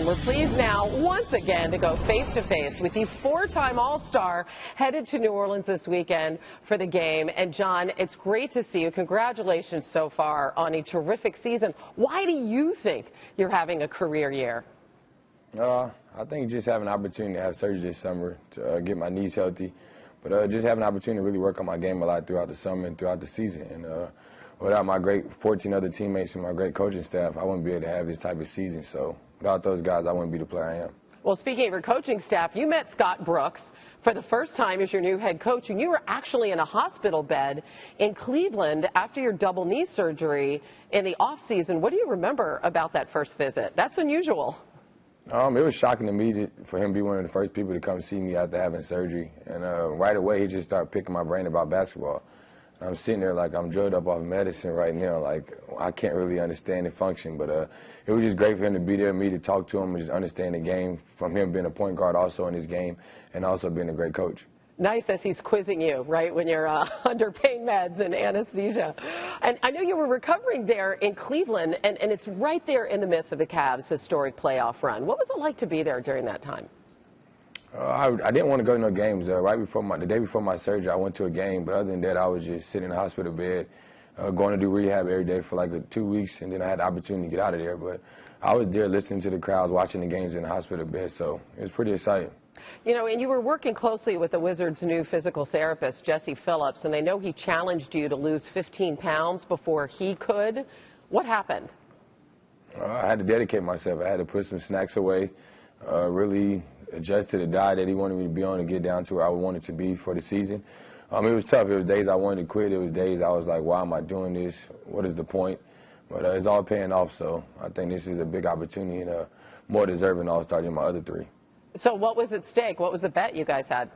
And we're pleased now, once again, to go face-to-face with the four-time All-Star headed to New Orleans this weekend for the game. And, John, it's great to see you. Congratulations so far on a terrific season. Why do you think you're having a career year? I think just having an opportunity to have surgery this summer to get my knees healthy, but just having an opportunity to really work on my game a lot throughout the summer and throughout the season. And without my great 14 other teammates and my great coaching staff, I wouldn't be able to have this type of season. So without those guys, I wouldn't be the player I am. Well, speaking of your coaching staff, you met Scott Brooks for the first time as your new head coach, and you were actually in a hospital bed in Cleveland after your double knee surgery in the offseason. What do you remember about that first visit? That's unusual. It was shocking to me for him to be one of the first people to come see me after having surgery. And right away, he just started picking my brain about basketball. I'm sitting there like I'm drugged up off medicine right now. Like, I can't really understand the function. But it was just great for him to be there, me to talk to him and just understand the game, from him being a point guard also in his game and also being a great coach. Nice as he's quizzing you, right, when you're under pain meds and anesthesia. And I know you were recovering there in Cleveland, and it's right there in the midst of the Cavs' historic playoff run. What was it like to be there during that time? I didn't want to go to no games. Right before the day before my surgery, I went to a game. But other than that, I was just sitting in the hospital bed, going to do rehab every day for like 2 weeks, and then I had the opportunity to get out of there. But I was there listening to the crowds, watching the games in the hospital bed, so it was pretty exciting. You know, and you were working closely with the Wizards' new physical therapist, Jesse Phillips, and I know he challenged you to lose 15 pounds before he could. What happened? I had to dedicate myself. I had to put some snacks away, really adjust to the diet that he wanted me to be on to get down to where I wanted to be for the season. It was tough. There was days I wanted to quit. There was days I was like, why am I doing this? What is the point? But it's all paying off, so I think this is a big opportunity and a more deserving All-Star than my other three. So what was at stake? What was the bet you guys had?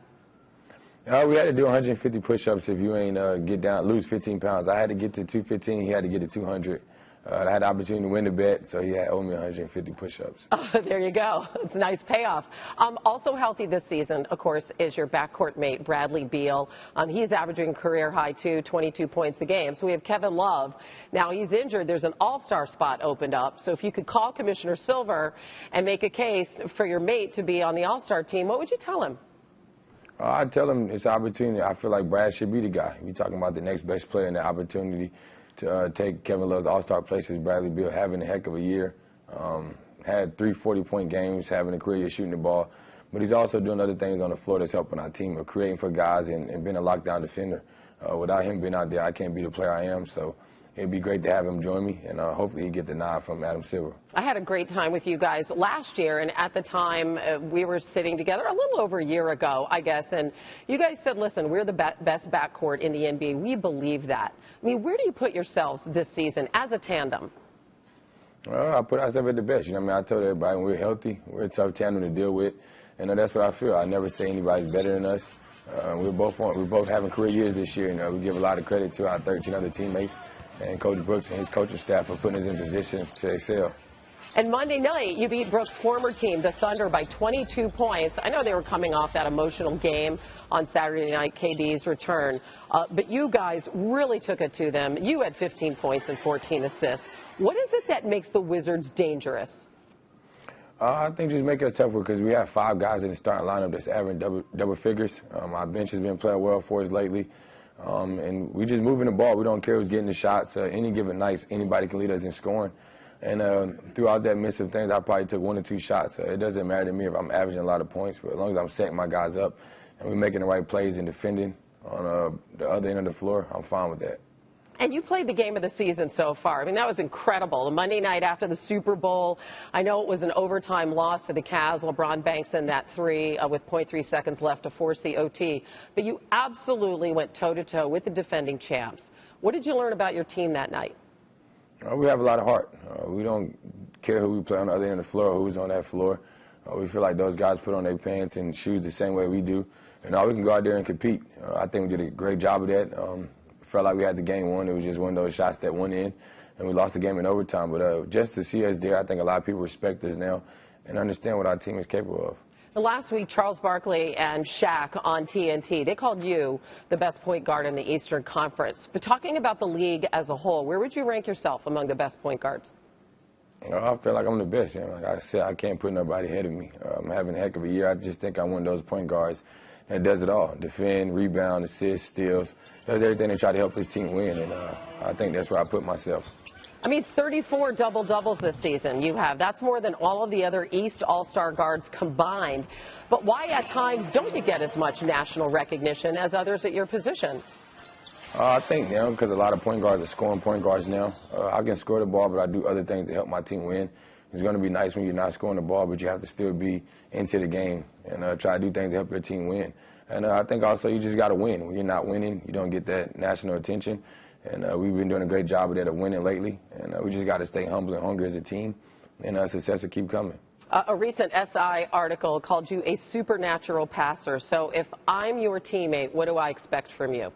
We had to do 150 push-ups if you ain't lose 15 pounds. I had to get to 215. He had to get to 200. I had the opportunity to win the bet, so he owed me 150 push-ups. Oh, there you go. It's a nice payoff. Also healthy this season, of course, is your backcourt mate, Bradley Beal. He's averaging career high, 22 points a game. So we have Kevin Love. Now he's injured. There's an all-star spot opened up. So if you could call Commissioner Silver and make a case for your mate to be on the all-star team, what would you tell him? I'd tell him it's an opportunity. I feel like Brad should be the guy. You're talking about the next best player and the opportunity to take Kevin Love's all-star places. Bradley Beal having a heck of a year, had 3 40-point games, having a career year shooting the ball, but he's also doing other things on the floor that's helping our team, of creating for guys and being a lockdown defender. Without him being out there, I can't be the player I am, so it'd be great to have him join me, and hopefully he'd get the nod from Adam Silver. I had a great time with you guys last year, and at the time we were sitting together a little over a year ago, I guess, and you guys said, listen, we're the best backcourt in the NBA. We believe that. I mean, where do you put yourselves this season as a tandem? I put ourselves at the best. You know what I mean? I told everybody when we're healthy, we're a tough tandem to deal with, and that's what I feel. I never say anybody's better than us. We're both having career years this year. You know, we give a lot of credit to our 13 other teammates and Coach Brooks and his coaching staff for putting us in position to excel. And Monday night, you beat Brooks' former team, the Thunder, by 22 points. I know they were coming off that emotional game on Saturday night, KD's return. But you guys really took it to them. You had 15 points and 14 assists. What is it that makes the Wizards dangerous? I think just make it tougher because we have 5 guys in the starting lineup that's averaging double figures. Our bench has been playing well for us lately. And we just moving the ball. We don't care who's getting the shots. Any given night, anybody can lead us in scoring. And throughout that midst of things, I probably took 1 or 2 shots. It doesn't matter to me if I'm averaging a lot of points, but as long as I'm setting my guys up and we're making the right plays and defending on the other end of the floor, I'm fine with that. And you played the game of the season so far. I mean, that was incredible. The Monday night after the Super Bowl, I know it was an overtime loss to the Cavs. LeBron banks in that 3 with 0.3 seconds left to force the OT. But you absolutely went toe-to-toe with the defending champs. What did you learn about your team that night? We have a lot of heart. We don't care who we play on the other end of the floor or who's on that floor. We feel like those guys put on their pants and shoes the same way we do. And we can go out there and compete. I think we did a great job of that. Felt like we had the game won. It was just one of those shots that went in, and we lost the game in overtime. But just to see us there, I think a lot of people respect us now and understand what our team is capable of. Last week, Charles Barkley and Shaq on TNT, they called you the best point guard in the Eastern Conference. But talking about the league as a whole, where would you rank yourself among the best point guards? I feel like I'm the best. Like I said, I can't put nobody ahead of me. I'm having a heck of a year. I just think I'm one of those point guards that does it all. Defend, rebound, assist, steals. Does everything to try to help his team win, and I think that's where I put myself. I mean, 34 double-doubles this season you have. That's more than all of the other East All-Star guards combined. But why at times don't you get as much national recognition as others at your position? I think now because a lot of point guards are scoring point guards now. I can score the ball, but I do other things to help my team win. It's going to be nice when you're not scoring the ball, but you have to still be into the game and try to do things to help your team win. And I think also you just got to win. When you're not winning, you don't get that national attention. And we've been doing a great job of that of winning lately. And we just got to stay humble and hungry as a team, and success will keep coming. A recent SI article called you a supernatural passer. So if I'm your teammate, what do I expect from you?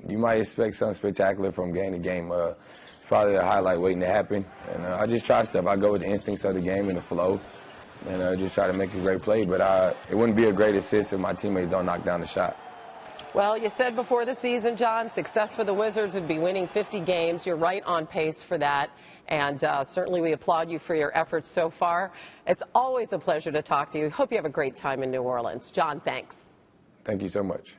You might expect something spectacular from game to game. It's probably a highlight waiting to happen. And I just try stuff. I go with the instincts of the game and the flow, and just try to make a great play. But it wouldn't be a great assist if my teammates don't knock down the shot. Well, you said before the season, John, success for the Wizards would be winning 50 games. You're right on pace for that. And certainly we applaud you for your efforts so far. It's always a pleasure to talk to you. Hope you have a great time in New Orleans. John, thanks. Thank you so much.